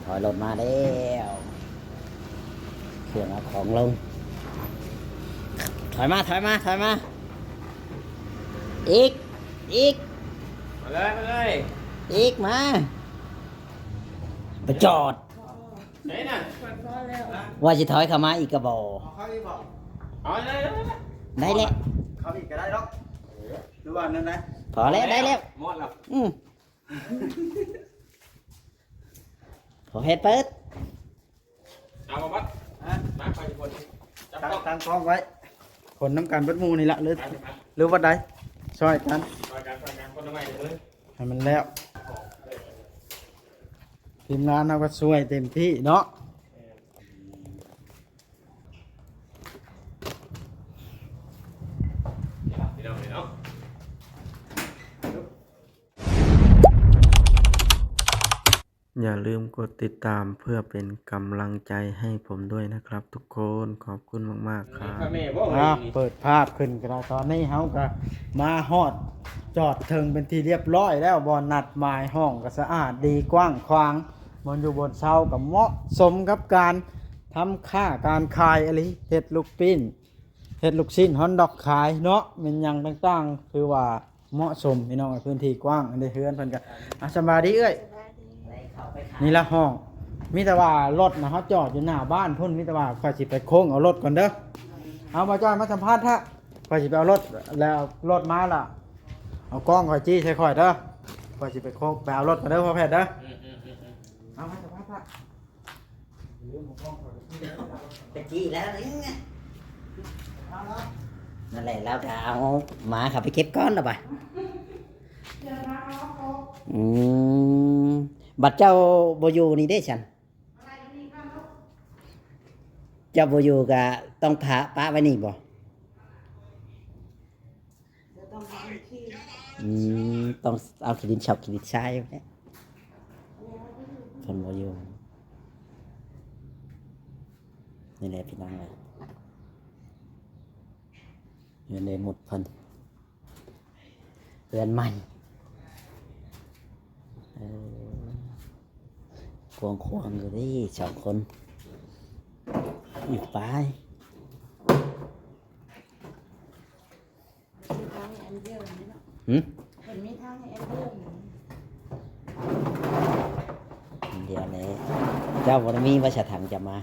ถอยรถมาแล้วเครื่องเอาของลงถอยมาอีกมาเลยอีกมาไปจอดไหนน่ะว่าจะถอยเข้ามาอีกกระบอกเขาอีกบอกเอาเลย ได้แล้ว เขาอีกก็ได้หรอกหรือว่านั่นนะ พอแล้วได้แล้ว หมดแล้ว พอเฮ็ดเปิด เอามาบัดมาไปทุกคนจับต้อง ตั้งกล้องไว้คนน้ำกันเบัดหมูนี่ละหรือ ไป หรือว่าใดช่วยกัน กันคนละไม่เลย ให้มันแล้วทีมงานเราก็ช่วยเต็มที่เนาะ พี่น้องเนาะ อย่าลืมกดติดตามเพื่อเป็นกำลังใจให้ผมด้วยนะครับทุกคนขอบคุณมากๆครับ แม่บอก เปิดภาพขึ้นกันตอนนี้เฮาก็มาฮอดจอดถึงเป็นที่เรียบร้อยแล้วบอนนัดหมายห้องก็สะอาดดีกว้างขวางมันอยู่บนเสากับเหมาะสมกับการทำค่าการขายอะไรเฮ็ดลูกปิ้นเฮ็ดลูกชิ้นฮอนดอกขายเนาะเป็นหยังต่างๆคือว่าเหมาะสมพี่น้องพื้นที่กว้างอันนี้เฮือนเพิ่นก็สบายดีเอ้ยนี่ละห้องมีแต่ว่ารถนะเขาจอดอยู่หน้าบ้านพุ่นมีแต่ว่าค่อยสิไปโค้งเอารถก่อนเด้อเอามาจอยมาสัมภาษณ์ฮะค่อยสิไปเอารถแล้วรถมาล่ะเอากล้องค่อยจี้ใส่ค่อยเด้อค่อยสิไปโค้งไปเอารถก่อนเด้อพ่อแพทย์เด้อเอามาสัมภาษณ์ฮะ ไปจี้แล้วนี่ไงนั่นแหละแล้วก็เอาหมาขับไปเก็บก้อนแล้วป่ะบัดเจ้าโบอยูนี่ได้ฉันเจ้าโบอยูก็ต้องพาป้าไว้นี่บ่ต้องเอาขีดินช็อปขีดินทรายไว้เนี่ยคนโบอยูนี่แหละพี่น้องเลยเงินเลยหมดพันเรือนใหม่ควงอยู่ดิสองคนอยู่ไปเห็นมีทางให้แอนเดิน เดี๋ยวนี้เจ้าวันมีวัชถังจะมา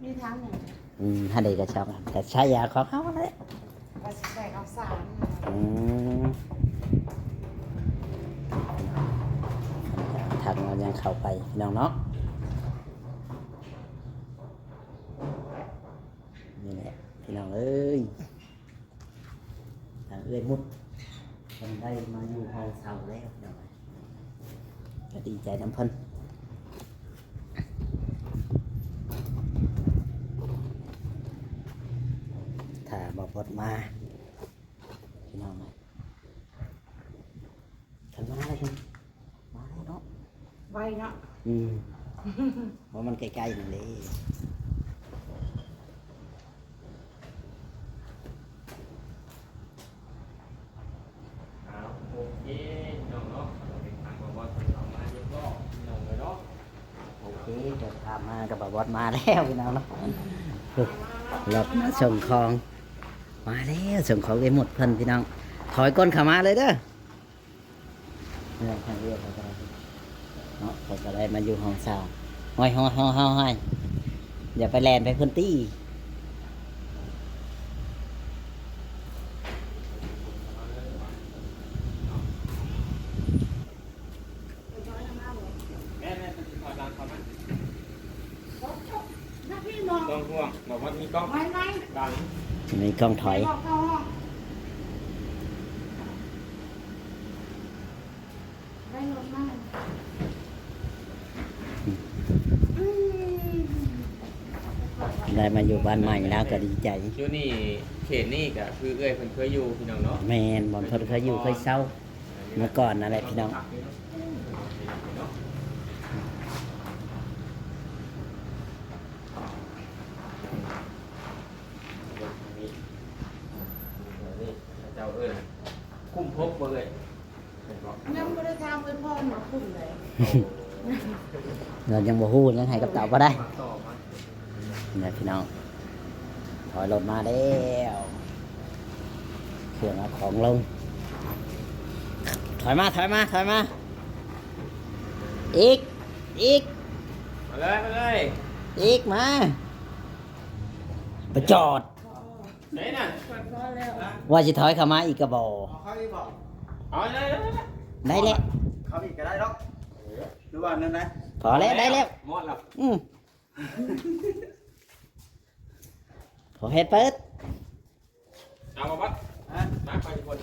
มีทางไหน ถ้าเด็กก็ชอบแต่ใช้ยาของเขาเลย ว่าสิแตกเอาสาร ทางเรายังเข้าไปพี่น้องเนาะนี่แหละพี่น้องเอ้ยทางเอ้ยมุดคนได้มาอยู่ห้องเสาแล้วพี่น้องก็ดีใจน้ำพันถ้าบอกบดมาพี่น้องเลยทันมาเลยคุณมาเลยเนาะ ไวเนาะ เพราะมันใกล้ๆนั่นเลยโอเคน้องเนาะทางบอสเอามาเรียบร้อยน้องเลยเนาะ โอเคเดินทางมากับบอสมาแล้วพี่น้องเนาะรถมาส่งของมาแล้วส่งของไปหมดเพิ่นพี่น้องถอยก้นขามาเลยเด้อเนี่ยทางเรียกเขาก็ได้เนาะเขาก็ได้มาอยู่ห้องเศร้าห้อยอย่าไปแลนไปพื้นที่ต้องห่วงบอกว่ามีกล้องดัง มีกล้องถอยได้มาอยู่บ้านใหม่แล้วก็ดีใจ ช่วงนี้เขตนี่ก็คือเอ้ยเพิ่นเคยอยู่พี่น้องเนาะ แมนบอลเพิ่นเคยอยู่เคยเศร้าเมื่อก่อนนั่นแหละพี่น้องเจ้าเอ้ยคุ้มพกบ่เลย ยังไม่ได้ทำเลยพ่อหนูคุณเลย เรายังบ่ฮู้ยังให้กับเต่าบ่ได้ มาต่อมา เนี่ยพี่น้องถอยรถมาแล้วเครื่องเอาของลงถอยมาอีก มาเลยมาเลย อีกมาไปจอด ไหนน่ะ พอแล้ว ว่าจะถอยเข้ามาอีกกระบอก เอาเข้าอีกบอก เอาเลย ได้แล้ว เข้าอีกก็ได้หรอกหรือว่านั่นนะ พอแล้วได้แล้ว หมดแล้ว พอเฮ็ดเปิด เอามาวัด ฮะ มาไปคน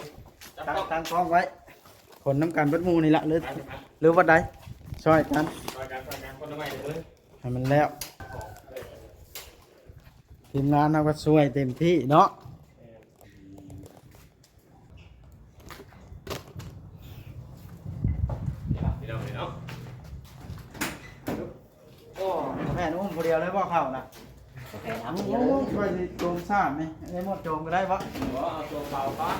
จับ ตั้ง ต้อง ตั้งกล้องไว้คนน้ำกันเบัดหมูนี่ละหรือ ไปไป หรือว่าใดช่วยกัน ไปกันคนละไม้เลย ให้มันแล้วทีมงานเราก็ช่วยเต็มที่เนาะ พี่น้องพี่น้อง โอ้แม่นุ่มคนเดียวเลยบ่เข้านะ แค่น้ำ โอ้ เดียว ช่วยสิโจมซ่ามนี่ไอ้หมดโจมก็ได้ปะ เอาตัวเบาป้า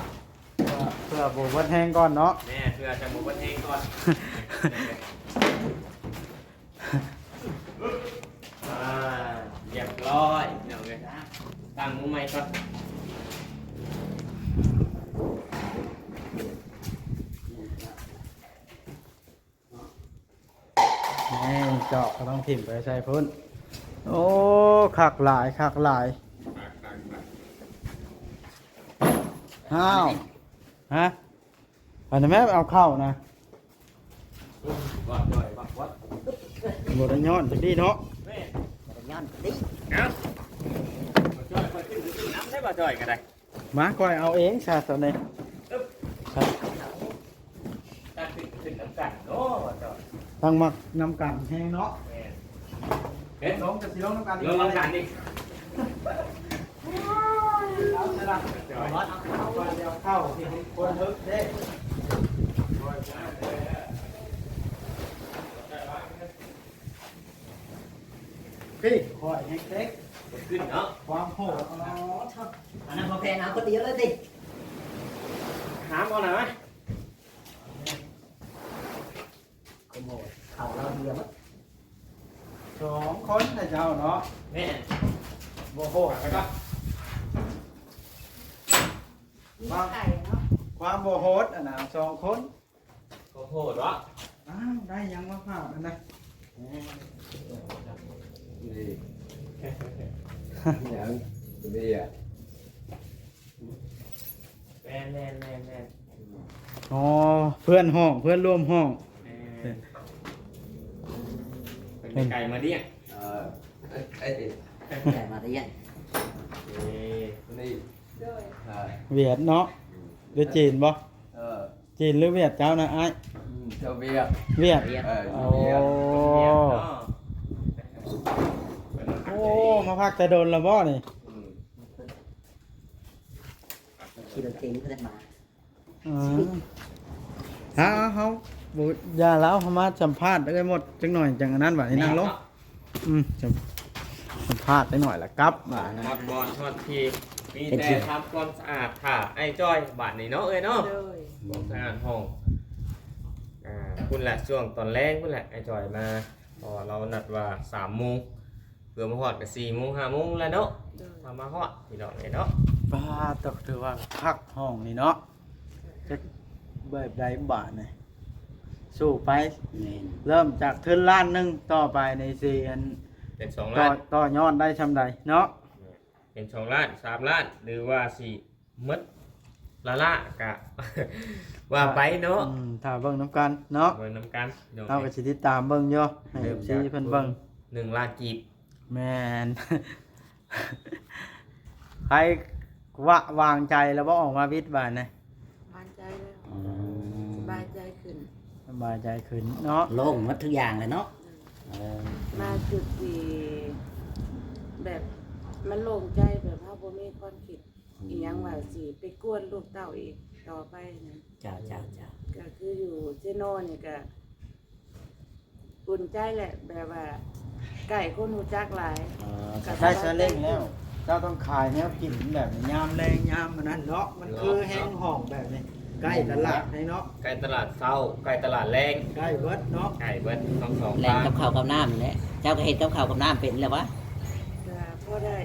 เพื่อโบวัดแห้งก่อนเนาะ แม่เพื่อจะหมูกันเองก่อนเรียบร้อยเดี๋ยวเลยตั้งมือใหม่ก่อน นี่เจาะก็ต้องถิ่มไปใส่พุ่นโอ้คักหลายอ้าวฮะอันนี้แม่เอาเข้านะ วัดด้วยวัด บไดย้อนจากนี้เนาะ แม่ ย้อนดิ เอาจ่อยขึ้นน้ำได้ป่ะจ่อยกันได้ มาก่อยเอาเองชาตัวนี้ ตั้งขึ้นน้ำกันโอ้จ่อย ตั้งมักนำกันแห้งเนาะ แม่ เห็นลงจะสิลงนำกัน ลงน้ำกันดิ เอาสลับ จ่อย เอาไปเดี๋ยวเข้าที่คนทึกเด้พี่คอยแห้งเล็ก ขึ้นเนาะ ความโหด อันนั้นพอแค่น้ำก็เดียวเลยดิ หามเอาหน่อยไหม ขโมยเขาเราเดียวมั้ง สองคนแต่เจ้าเนาะ แม่ โบโหด ไปก็ มีไก่เนาะ ความโบโหดอ่ะนะสองคน โอ้โหวะ อ้าวได้ยังมาผ่าอันนะ แม่แม่แม่แม่ อ๋อเพื่อนห้องเพื่อนร่วมห้อง เป็นไก่มาเดี้ยง แต่มาได้ยัง ด้วย เวียดเนาะหรือจีนบ่จีนหรือเวียดเจ้านะไอ้าย Cho bia เวียด เรียก โอ้โอ้มาพักแต่โดนและบ่นี่ ขี่รถเก๋งเพื่อนมา อ๋อเขาบุยาแล้วเขามาสัมภาษณ์ได้หมดจังหน่อยจังอันนั้นบ่นี่นั่งลงสัมภาษณ์ได้หน่อยละครับบ่า ท นะ อดบอลทอดทีมีแต่ทำความสะอาดค่ะไอ้จ้อยบาทนี่เนาะเอ้ยเนาะ ด้วย ความสะอาดห้องคุณแหละช่วงตอนแรกคุณแหละไอ้จอยมาพอเรานัดว่า3 โมงเพื่อมาฮอดกับ4 โมง 5 โมงแล้วเนาะ ด้วย ทำมาฮอดพี่น้องเนาะ ป้าตกถือว่าพักห้องนี่เนาะจะแบบใดบ่านี่สู้ไป แม่น เริ่มจากทุนล้านหนึงต่อไปในสี่อัน เป็น2 ต่อ ล้าน ต่อยอดได้ชำใดเนาะ เป็น2 ล้าน 3 ล้าน หรือว่า4มดละกะ ว่าไปเนาะ ถ้าเบิ่งน้ำกันเนาะ เบิ่งนำกันพี่น้อง เอาไปสิติดตามเบิ่งอยู่ให้ FC เพิ่นเบิ่ง 1 ล้านกีบ แม่น ใครวางใจแล้วบ่ออกมาวิทย์บาดนะ บานใจแล้วสบายใจขึ้น สบายใจขึ้นเนาะ โล่งหมดทุกอย่างเลยเนาะเออ มาจุดที่แบบมันโล่งใจแบบว่าบ่มีความคิดอีหยังว่าสิไปกวนลูกเต้าอีกต่อไปนะ เจ้า ก็คืออยู่เจโน่นี่ก็อุ่นใจแหละแบบว่าไก่คนหูจักหลาย เออ ก็ ได้ซาเล้งแล้ว เจ้าต้องขายแนวกินแบบนี้ยามแรงยามมันนั้นเนาะมันคือแห้งหอมแบบนี้ ใกล้ตลาดให้เนาะ ใกล้ตลาดเช้าใกล้ตลาดแรง ใกล้เบิดเนาะ ใกล้เบิดต้องสอง แรง ทาง กับข้าวกับน้ำนี่แหละเจ้าก็เฮ็ดกับข้าวกับน้ำเป็นแล้ววะ ก็พอได้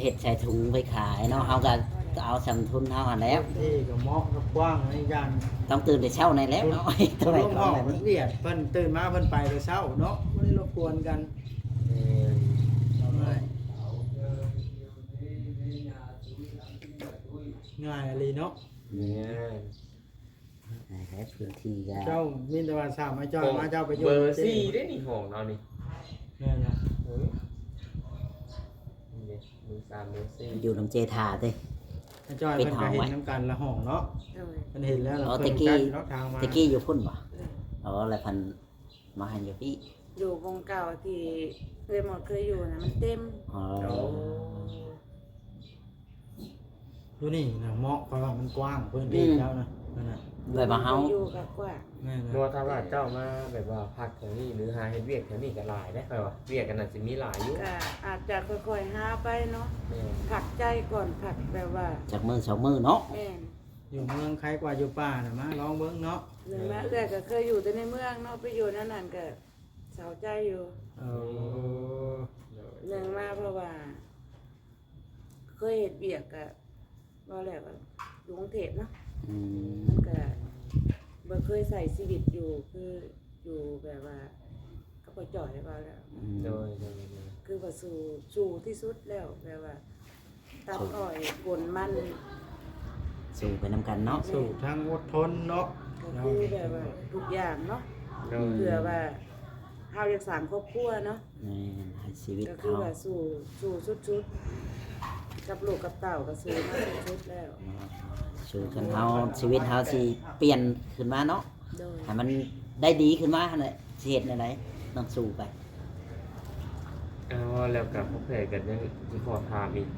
เฮ็ดใส่ถุงไปขายเนาะเฮาก็เอาสำทุนเฮาหันแหล้ว ที่ก็เหมาะกับกว้างในการ ต้องตื่นแต่เช้าในแล้วเนาะ ค ตัวน ไหน ลง ก่ ห้ อ อน ง แบบนี้ เวียดเพิ่นตื่นมาเพิ่นไปแต่เช้าเนาะบ่ได้รบกวนกัน เออ ง่ายเลยเนาะ เนี่ย แค่พื้นที่ก็ เจ้ามีแต่ว่าสามไอ้จ้อยมาเจ้าไปโย เบ น อร์สี่ได้นี่ห้องเรานี่ เนี่ยนะ เฮ้ยนี่เบอร์สามเบอร์สี่ อยู่น้ำเจทาเด้ ไอ้จ้อยเพิ่นก็เห็นน้ำกันละห้องเนาะ โดย เพิ่นเห็นแล้วเรา อ๋อ เพิ่ ตะ น กี้ จัดเนาะทางมา ตะกี้อยู่พุ่นบ่อ๋อแล้วพันมาให้อยู่พี่ อยู่วงเก่าที่เคยหมดเคยอยู่นะมันเต็ม อ๋อ อยู่นี่นะเหมาะเพราะว่ามันกว้างพื้นที่แล้วนะนั่นน่ะ ด้วยมาเฮา อยู่กับกว่า แม่นะ บัวถ้าว่าเจ้ามาแบบว่าพักแถวนี้หรือหาเฮ็ดเวียกแถวนี้ก็หลายได้ค่อยว่าเวียกกันน่ะสิมีหลายอยู่ ก็อาจจะค่อยๆหาไปเนาะ แม่ ผักใจก่อนผักแบบว่า จากมือสองมือเนาะ แม่น อยู่เมืองใครกว่าอยู่ป่าน่ะมาลองเบิ่งเนาะ หนึ่งแม่เอื้อยก็เคยอยู่แต่ในเมืองเนาะไปอยู่นั่นนั่นก็เสาใจอยู่ เออ หนึ่งมาเพราะว่า เคยเห็ดเบียกกะว่าแล้วก็อยู่กรุงเทพเนาะ อืม มันก็บ่เคยใส่ชีวิตอยู่คืออยู่แบบว่าก็บ่จ่อยว่าแล้ว อืม โดยโดยโดย คือว่าสู่ที่สุดแล้วแบบว่าตัดอ้อยกลมัน สู่ไปน้ำกันเนาะ สู่ทางอดทนเนาะ ก็คือแบบว่าทุกอย่างเนาะ โดย เพื่อว่าเฮาอยากสร้างครอบครัวเนาะ นี่ให้ชีวิต ก็คือ เขา ว่าสู่สุดๆกับลูกกับเต่าก็สู่มาสุดๆแล้ว สู่กันเฮาชีวิตเฮาสิเปลี่ยนขึ้นมาเนาะ โดย ให้มันได้ดีขึ้นมาหั่นแหละสิเฮ็ดแนวใดต้องสู้ไป เอาแล้วกับพวกเพจกันยังสิขอถามอีก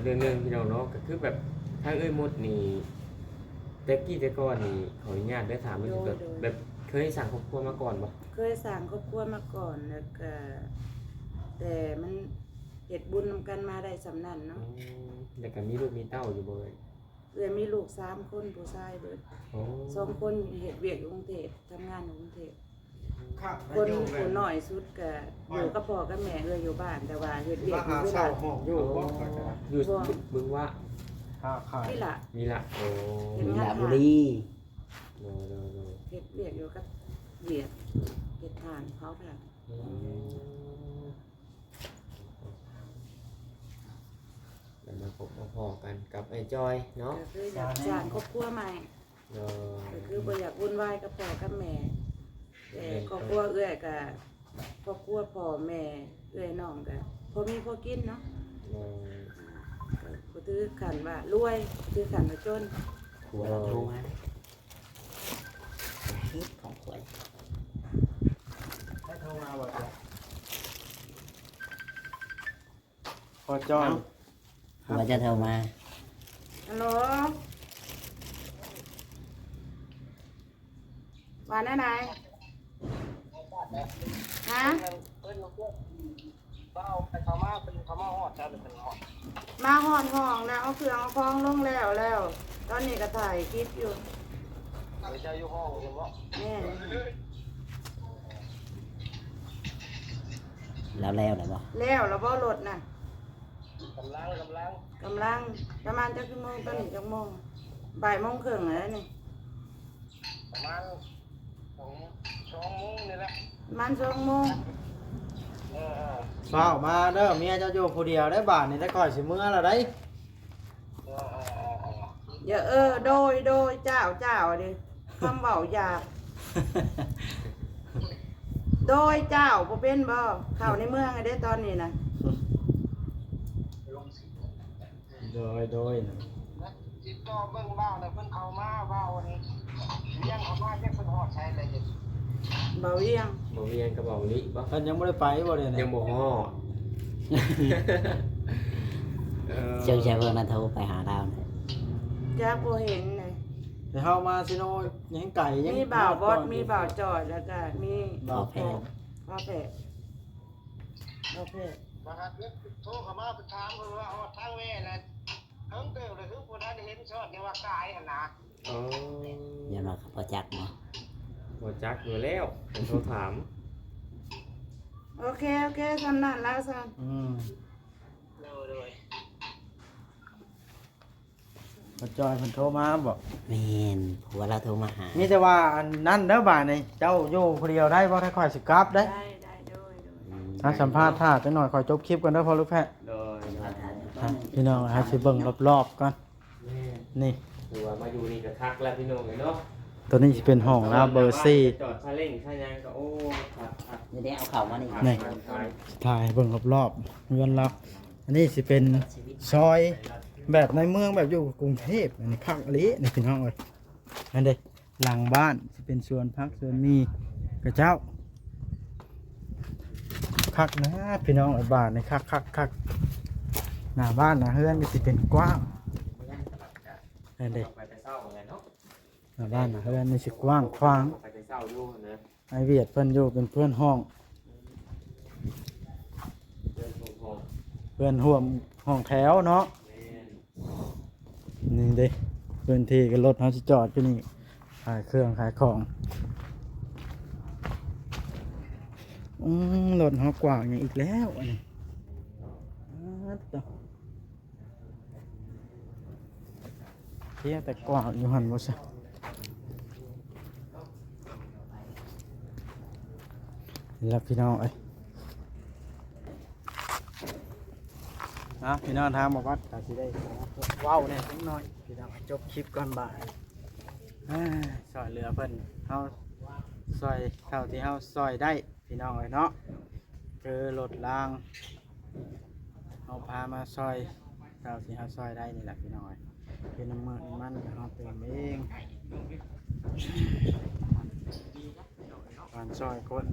เรื่องหนึงพี่น้องเนาะก็คือแบบถ้าเอ้ยมดนี่แต่กี้แต่ก่อนนี่ขออนุญาตได้ถามอีกแบบเคยสั่งครอบครัวมาก่อนบ่ เคยสร้างครอบครัวมาก่อนแล้วก็แต่มันเฮ็ดบุญนำกันมาได้สำนั้นเนาะ แล้วก็มีลูกมีเต้าอยู่บ่เอ่ย เอื้อยมีลูก3คนผู้ชายเบิด โอ้ 2คนเฮ็ดเวียกอยู่กรุงเทพทำงานอยู่กรุงเทพ ครับ คนผู้น้อยสุดก็อยู่กับพ่อกับแม่เอื้อยอยู่บ้าน แต่ว่าเฮ็ดเวีย มาก อยู่ หา เว เสา ลา ห้องอยู่บ่ก็จะ อยู่บึงว่า ค้าขาย ที่ละ มีละโอ้ มีลาบุรี โดโดโด เฮ็ดเวียกอยู่กับเวียกเฮ็ดทานเผาทาน แล้วมาพบมาพอกันกับไอ้จอยเนาะ ก็คืออยากสร้างครอบครัวใหม่ โด ก็คือบ่อยากวุ่นวายกับพ่อกับแม่แต่ครอบครัวเอื้อยกับครอบครัวพ่อแม่เอื้อยน้องก็พอมีพอกินเนาะ โด ก็บ่ถือขันว่ารวยบ่ถือขันว่าจน ครัวเราโทรมาฮิตของครัว ให้โทรมาบ่จ้ะพอจ้อย ครัวจะโทรมา ฮัลโหลว่าไหนฮะมาหอนห้องนะเอาเครื่องเอาฟองลงแล้ว ตอนนี้ก็ถ่ายคลิปอยู่แม่ แล้วเหรอบ่ แล้วบ่รถน่ะกำลังประมาณจักชั่วโมงตอนนี้จักโมงบ่ายโมงครึ่งแล้วนี่ประมาณ2 โมงนี่แหละประมาณ2 โมง เฝ้ามาเด้อเมียเจ้าอยู่ผู้เดียวได้บาทนี่ได้ก่อยสิมื้อละได้ อย่าโดยเจ้าดิคำเว้าหยาบโดยเจ้าบ่เป็นบ่เข้าในเมืองไอ้เด้ตอนนี้น่ะ โดยนะ ติดต่อเบิ่งบ้าวแล้วเพิ่นเข้ามาบ้าวนี่เลี้ยงเขามาจักเพิ่นฮอดใช้อะไรอยู่ เบาเรียง บ่เรียนก็บ่ลิบ่ เพิ่นยังบ่ได้ไปบ่เด้ ยั เนี่ย งบ่ฮอด เจ้าชายเพิ่นน่ะโทรไปหาเราเนี่ย จักบ่เห็นเลย เดี๋ยวเฮามาซิโนยังไก่ยัง มีบ่าวบอสมีบ่าวจอดแล้วก็มี บ่าวแพทย์ บ่าวแพทย์บ่าวแพทย์ ว่าหัดนึกโทรเข้ามาเพิ่นถามเพิ่นว่าฮอดทางแว่น่ะเฮิงเติบเลยคือบ่ทันได้เห็นชอดยังว่ากายหั่นน่ะ อ๋อ อย่ามาเขาบ่จักเนาะ บ่จักอยู่แล้วผมโทรถาม โอเคสำนักแล้วสัน พอจอยเพิ่นโทรมาบอก แม่นผัวเราโทรมาหา มีแต่ว่าอันนั้นเด้อบาดนี่เจ้าอยู่ผู้เดียวได้บ่ถ้าค่อยสิกลับได้ ได้โดย ถ้าสัมภาษณ์ท่าจังหน่อยค่อยจบคลิปกันเด้อพ่อลูกแพะ โดย พี่น้องให้สิเบิ่งรอบๆก่อน แม่ นี่ คือว่ามาอยู่นี่ก็คักแล้วพี่น้องเอ้ยเนาะ ตัวนี้สิเป็นห้องนะเบอร์4 จอดซาเล้งซายังก็โอ้ครับ นี่ได้เอาเข้ามานี่ นี่ ถ่ายเบิ่งรอบๆเรือนเราอันนี้สิเป็นซอยแบบในเมืองแบบอยู่กรุงเทพอันนี้คักอลินี่พี่น้องเอ้ยอันเด้หลังบ้านสิเป็นสวนพักสวนมีกระเจ้าคักนะพี่น้องไอ้บ้านนี่คักหน้าบ้านหน้าเฮือนก็สิเป็นกว้างอันเด้ ไปแต่เช้าเหมือนกันเนาะ หน้าบ้านหน้าเฮือนนี่สิกว้างขวาง ไปแต่เช้าอยู่นะ ไอเวียดเพิ่นอยู่เป็นเพื่อนห้อง เดินส่งของ เพื่อนร่วมห้องแถวเนาะ แม่น นี่เด้พื้นที่ก็รถเขาสิจอดอยู่นี่ขายเครื่องขายของรถเขากว้างอย่างอีกแล้วอันนี้เที่ยแต่กว้างอยู่หันบ่ซะแล้วพี่น้องเอ้ยนะพี่น้องทางบอกว่าจะสิได้ว้าวเนี่ยนิดหน่อยพี่น้องจบคลิปก่อนบ่ายซอยเรือเพิ่นเฮาซอยเท่าที่เฮาซอยได้พี่น้องเอ้ยเนาะคือรถรางเฮาพามาซอยเท่าที่เฮาซอยได้นี่แหละพี่น้องเอ้ยเป็นน้ำมันเฮาเติมเองการซอยคน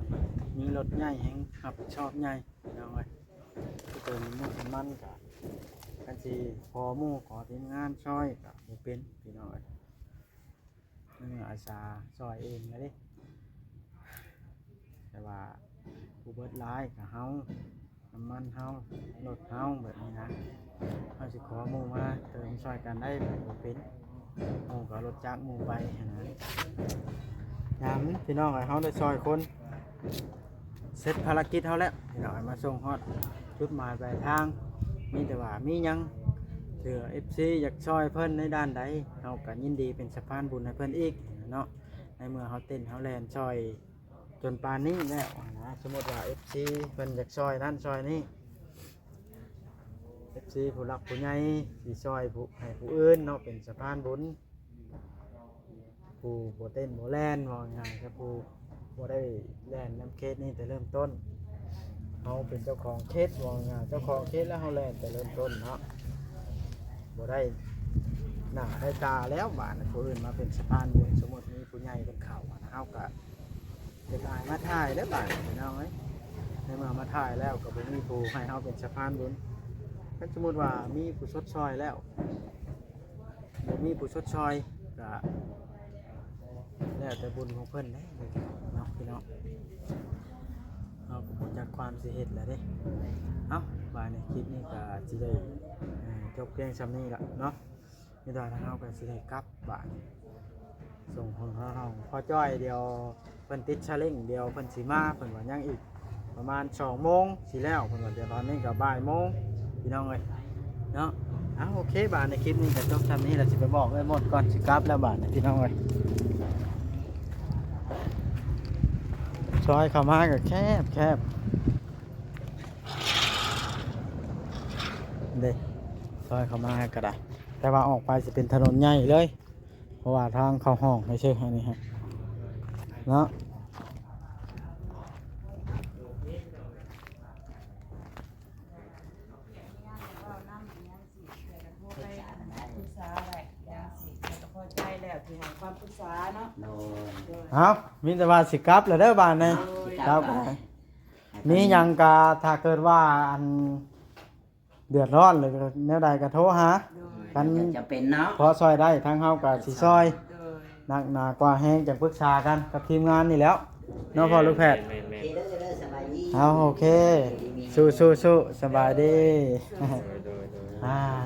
มีรถใหญ่แฮงขับชอบใหญ่พี่น้องเอ้ยเติมน้ำมันกับกันสิพอหมู่ขอทีมงานซอยกับบ่เป็นพี่น้องเอ้ยนี่อาสาซอยเองเลยเด้แต่ว่าผู้เบิดร้ายกับเฮาน้ำมันเฮารถเฮาแบบนี้นะเฮาสิขอหมู่มาเติมซอยกันได้แบบบ่เป็นหมู่ก็รถจักรหมู่ไปหั้นนะยามนี้พี่น้องเอ้ยเฮาได้ซอยคนเสร็จภารกิจเฮาแล้วพี่น้องเอ้ยมาส่งฮอดจุดหมายปลายทางมีแต่ว่ามีหยังเถื่อ FC อยากช่วยเพิ่นในด้านใดเฮาก็ยินดีเป็นสะพานบุญให้เพิ่นอีกเนาะในเมื่อเฮาเต้นเฮาแล่นช่วยจนปานนี้แล้วนะสมมุติว่า FC เพิ่นอยากช่วยนั่นช่วยนี่ FC ผู้รักผู้ใหญ่สิช่วยผู้ให้ผู้อื่นเนาะเป็นสะพานบุญผู้บ่เต้นบ่แล่นว่าง่ายๆก็ผู้บ่ได้แล่นนำเคสนี้แต่เริ่มต้น เราเป็นเจ้าของเคสวางงานเจ้าของเคสแล้วเราแลนแต่เริ่มต้นเนาะบ่ได้หน้าได้ตาแล้วบ้านผู้อื่นมาเป็นสะพานบุญสมมติมีผู้ใหญ่เป็นเข่านะเฮาก็จะถ่ายมาถ่ายแล้วบ้านพี่น้องเอ้ยในเมื่อมาถ่ายแล้วก็บ่มีผู้ให้เฮาเป็นสะพานบุญถ้าสมมติว่ามีผู้ชดชอยแล้วบ่มีผู้ชดชอยก็แล้วแต่บุญของเพิ่นเด้เนาะพี่น้องเราก็บ่จักความสิเฮ็ดแหละเด้เอ้าบายในคลิปนี้ก็สิได้จบเพียงส่ำนี้ละเนาะมีแต่ทางเฮาก็สิได้กลับบ้านส่งของเฮาพอจ้อยเดี๋ยวเพิ่นติดชาเล้งเดี๋ยวเพิ่นสิมาเพิ่นว่ายังอีกประมาณ2 โมงสิแล้วเพิ่นว่าเดี๋ยวตอนนี้ก็บ่ายโมงพี่น้องเอ้ยเนาะโอเคบายในคลิปนี้ก็จบส่ำนี้แล้วสิไปบอกเลยหมดก่อนสิกลับแล้วบายพี่น้องเอ้ยซอยเข้ามาก็แคบเด้ซอยเข้ามาก็ได้แต่ว่าออกไปจะเป็นถนนใหญ่เลยเพราะว่าทางเข้าห้องไม่ใช่อันนี้ฮะเนาะเอามีแต่ว่าสิกลับแล้วเด้อบ้านนี่ครับมีหยังกะถ้าเกิดว่าอันเดือดร้อนหรือแนวใดก็โทรหากัน จะเป็นเนาะ พอซอยได้ทางเฮาก็สิซอยหนักหนากว่าแห้งจังปรึกษากันกับทีมงานนี่แล้วเนาะพ่อลูกแพทย์ แม่น โอเคเด้อสบายดี เอาโอเคสู้สบายดี ๆโดย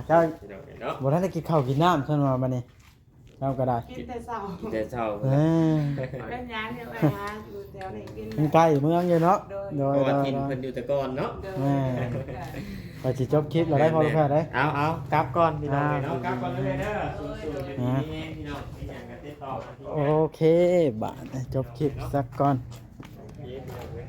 เจ้า พี่น้องเอ้ยเนาะ บ่ทันได้กินข้าวกินน้ำซั่นว่าบัดนี้ เราก็ได้ กินแต่เช้า กินแต่เช้า เออ เป็นหยังเนี่ยไปหาอยู่แถวนี้กิน มันใกล้เมืองอยู่เนาะโด เพ ย ราะว่า โดย กิน โดย เพิ่นอยู่แต่ก่อนเนาะ เดิน แม่ ไปสิจบคลิปแล้วได้พอลูกแพทย์ได้ เอากลับก่อนพี่น้อง อ่า เนาะกลับก่อนเลยเด้อสู้ๆดีๆพี่น้องมีหยังก็ติดต่อมาที่ โอเคบาทจบคลิปสักก่อน พี่น้องเว้ย